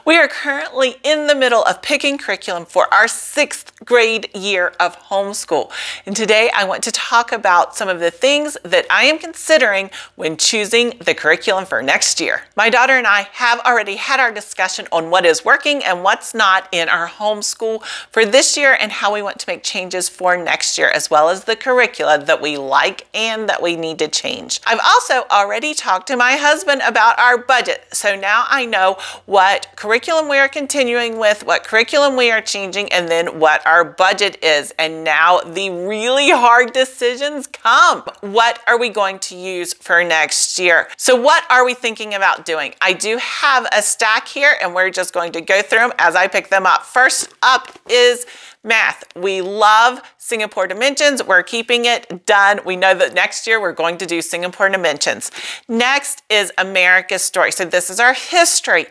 We are currently in the middle of picking curriculum for our 6th grade year of homeschool. And today I want to talk about some of the things that I am considering when choosing the curriculum for next year. My daughter and I have already had our discussion on what is working and what's not in our homeschool for this year and how we want to make changes for next year, as well as the curricula that we like and that we need to change. I've also already talked to my husband about our budget, so now I know what curriculum we are continuing with, what curriculum we are changing, and then what our budget is. And now the really hard decisions come. What are we going to use for next year? So what are we thinking about doing? I do have a stack here and we're just going to go through them as I pick them up. First up is math. We love Singapore Dimensions. We're keeping it done. We know that next year we're going to do Singapore Dimensions. Next is America's Story. So this is our history.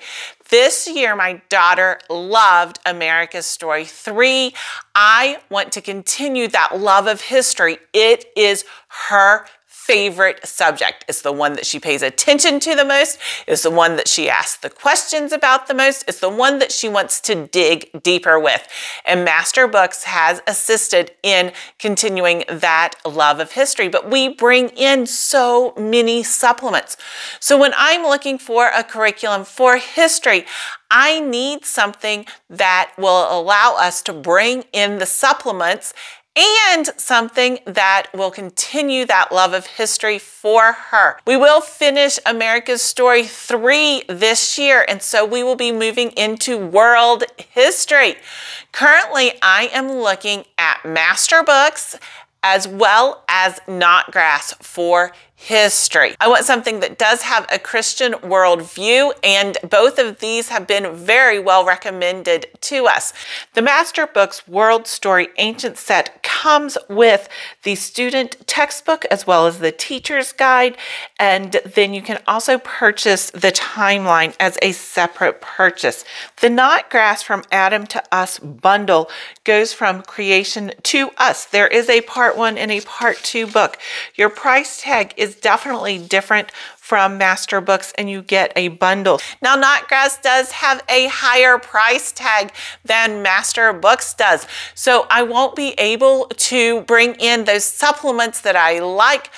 This year, my daughter loved America's Story 3. I want to continue that love of history. It is her favorite subject. It's the one that she pays attention to the most. It's the one that she asks the questions about the most. It's the one that she wants to dig deeper with. And MasterBooks has assisted in continuing that love of history. But we bring in so many supplements. So when I'm looking for a curriculum for history, I need something that will allow us to bring in the supplements and something that will continue that love of history for her. We will finish America's Story 3 this year, and so we will be moving into world history. Currently, I am looking at MasterBooks as well as Knotgrass for history. I want something that does have a Christian worldview, and both of these have been very well recommended to us. The MasterBooks World Story Ancient Set comes with the student textbook as well as the teacher's guide, and then you can also purchase the timeline as a separate purchase. The Knotgrass From Adam to Us bundle goes from creation to us. There is a part 1 and a part 2 book. Your price tag is definitely different from MasterBooks, and you get a bundle. Now, Knotgrass does have a higher price tag than MasterBooks does, so I won't be able to bring in those supplements that I like,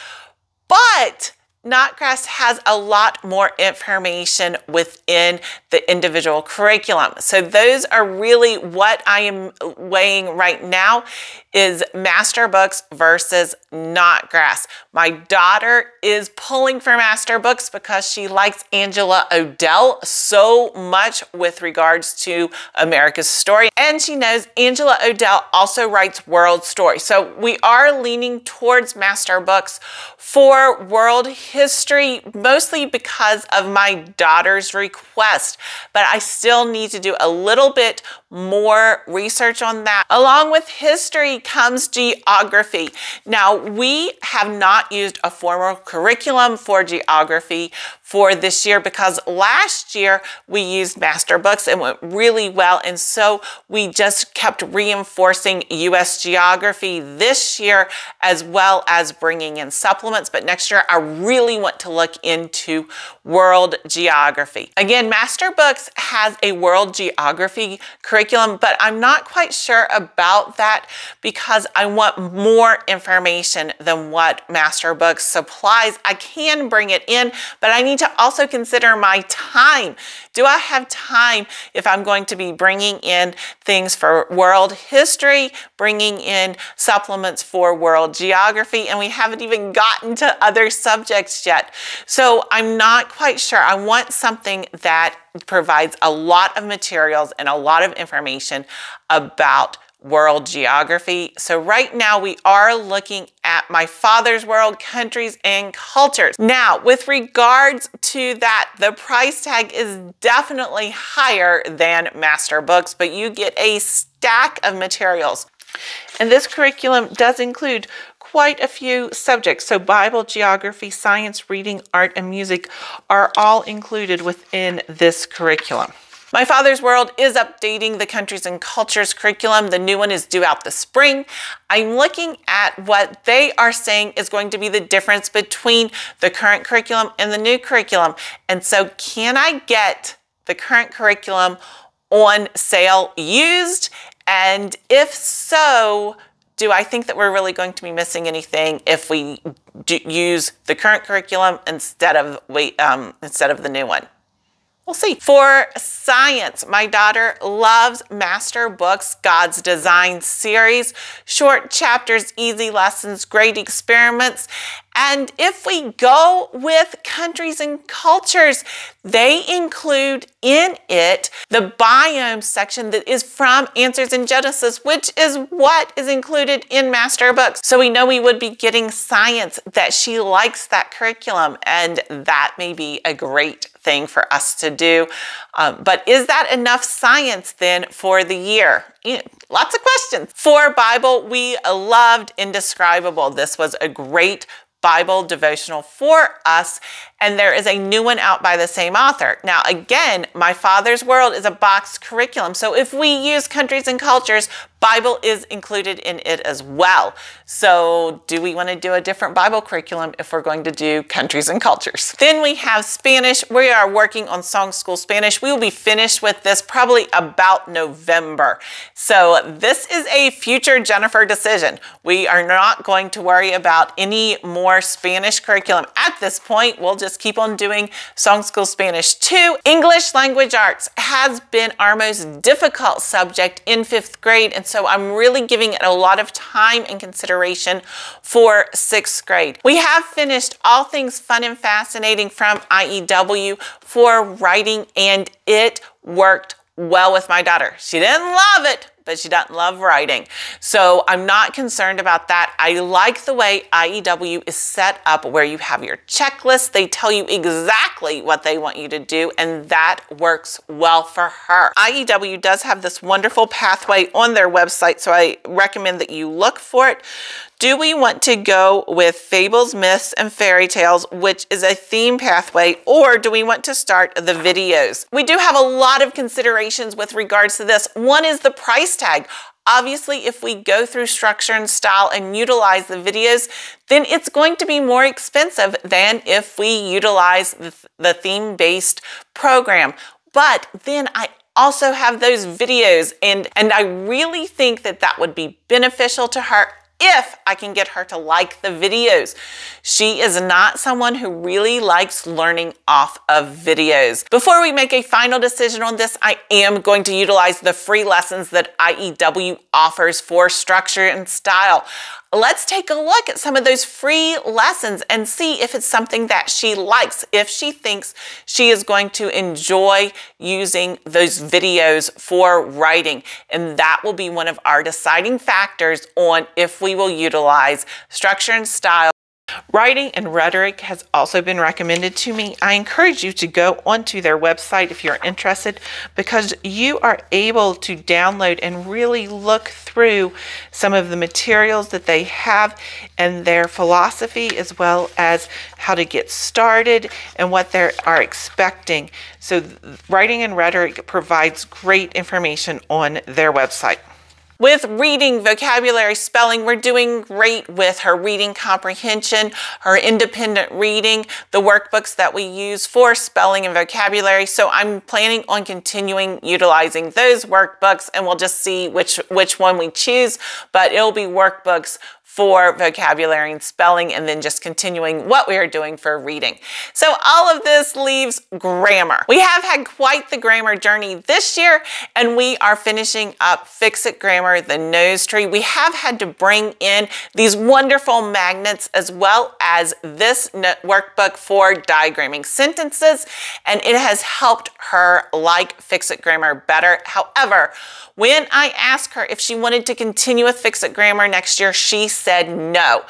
but Knotgrass has a lot more information within the individual curriculum. So those are really what I am weighing right now is MasterBooks versus Knotgrass. My daughter is pulling for MasterBooks because she likes Angela Odell so much with regards to America's Story. And she knows Angela Odell also writes world story. So we are leaning towards MasterBooks for world history, mostly because of my daughter's request. But I still need to do a little bit more research on that. Along with history comes geography. Now, we have not used a formal curriculum for geography for this year because last year we used MasterBooks and went really well, and so we just kept reinforcing U.S. geography this year as well as bringing in supplements. But next year I really want to look into world geography. Again, MasterBooks has a world geography curriculum, but I'm not quite sure about that because I want more information than what MasterBooks supplies. I can bring it in, but I need to also consider my time. Do I have time if I'm going to be bringing in things for world history, bringing in supplements for world geography, and we haven't even gotten to other subjects yet. So I'm not quite sure. I want something that provides a lot of materials and a lot of information about world geography. So right now we are looking at My Father's World, Countries and Cultures. Now, with regards to that, the price tag is definitely higher than MasterBooks, but you get a stack of materials. And this curriculum does include quite a few subjects. So Bible, geography, science, reading, art, and music are all included within this curriculum. My Father's World is updating the Countries and Cultures curriculum. The new one is due out this spring. I'm looking at what they are saying is going to be the difference between the current curriculum and the new curriculum. And so can I get the current curriculum on sale used? And if so, do I think that we're really going to be missing anything if we use the current curriculum instead of the new one? We'll see. For science, my daughter loves MasterBooks, God's Design series, short chapters, easy lessons, great experiments. And if we go with countries and cultures, they include in it the biome section that is from Answers in Genesis, which is what is included in MasterBooks. So we know we would be getting science, that she likes that curriculum, and that may be a great thing for us to do. But is that enough science then for the year? Lots of questions. For Bible, we loved Indescribable. This was a great Bible devotional for us, and there is a new one out by the same author. Now again, My Father's World is a boxed curriculum, so if we use countries and cultures, Bible is included in it as well. So do we want to do a different Bible curriculum if we're going to do countries and cultures? Then we have Spanish. We are working on Song School Spanish. We will be finished with this probably about November. So this is a future Jennifer decision. We are not going to worry about any more Spanish curriculum at this point. We'll just keep on doing Song School Spanish 2. English Language Arts has been our most difficult subject in 5th grade, and so I'm really giving it a lot of time and consideration for 6th grade. We have finished All Things Fun and Fascinating from IEW for writing, and it worked well with my daughter. She didn't love it, but she doesn't love writing. So I'm not concerned about that. I like the way IEW is set up, where you have your checklist. They tell you exactly what they want you to do, and that works well for her. IEW does have this wonderful pathway on their website, so I recommend that you look for it. Do we want to go with Fables, Myths, and Fairy Tales, which is a theme pathway, or do we want to start the videos? We do have a lot of considerations with regards to this. One is the price tag. Obviously, if we go through structure and style and utilize the videos, then it's going to be more expensive than if we utilize the theme-based program. But then I also have those videos, and I really think that that would be beneficial to her if I can get her to like the videos. She is not someone who really likes learning off of videos. Before we make a final decision on this, I am going to utilize the free lessons that IEW offers for structure and style. Let's take a look at some of those free lessons and see if it's something that she likes, if she thinks she is going to enjoy using those videos for writing. And that will be one of our deciding factors on if we will utilize structure and style. Writing and Rhetoric has also been recommended to me. I encourage you to go onto their website if you're interested, because you are able to download and really look through some of the materials that they have and their philosophy, as well as how to get started and what they are expecting. So Writing and Rhetoric provides great information on their website. With reading, vocabulary, spelling, we're doing great with her reading comprehension, her independent reading, the workbooks that we use for spelling and vocabulary. So I'm planning on continuing utilizing those workbooks, and we'll just see which one we choose, but it'll be workbooks for vocabulary and spelling, and then just continuing what we are doing for reading. So all of this leaves grammar. We have had quite the grammar journey this year, and we are finishing up Fix-It Grammar, the nose tree. We have had to bring in these wonderful magnets, as well as this workbook for diagramming sentences, and it has helped her like Fix-It Grammar better. However, when I asked her if she wanted to continue with Fix-It Grammar next year, she said no.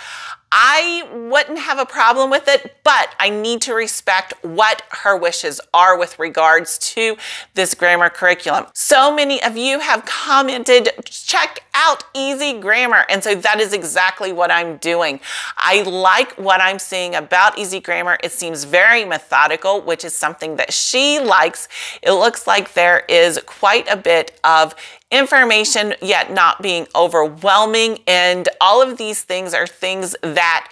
I wouldn't have a problem with it, but I need to respect what her wishes are with regards to this grammar curriculum. So many of you have commented, check out Easy Grammar, and so that is exactly what I'm doing. I like what I'm seeing about Easy Grammar. It seems very methodical, which is something that she likes. It looks like there is quite a bit of information, yet not being overwhelming, and all of these things are things that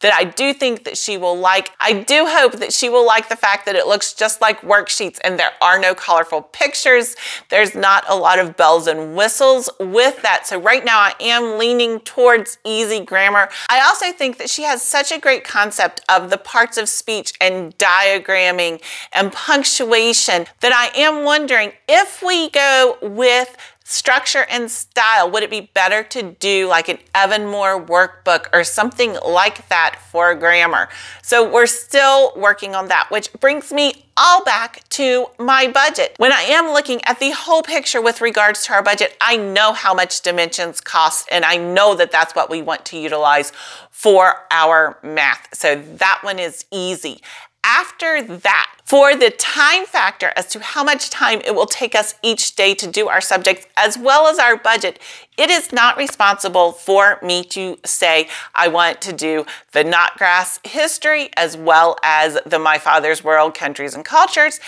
that I do think that she will like. I do hope that she will like the fact that it looks just like worksheets and there are no colorful pictures. There's not a lot of bells and whistles with that. So right now I am leaning towards easy grammar. I also think that she has such a great concept of the parts of speech and diagramming and punctuation that I am wondering if we go with structure and style, would it be better to do like an Evan Moor workbook or something like that for grammar? So we're still working on that, which brings me all back to my budget. When I am looking at the whole picture with regards to our budget, I know how much dimensions cost, and I know that that's what we want to utilize for our math. So that one is easy. After that, for the time factor as to how much time it will take us each day to do our subjects as well as our budget, it is not responsible for me to say I want to do the Knotgrass history as well as the My Father's World, Countries and Cultures,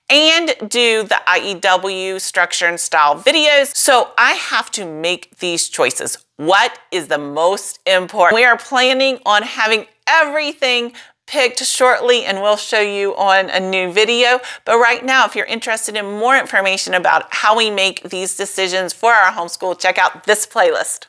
and do the IEW structure and style videos. So I have to make these choices. What is the most important? We are planning on having everything picked shortly, and we'll show you on a new video. But right now, if you're interested in more information about how we make these decisions for our homeschool, check out this playlist.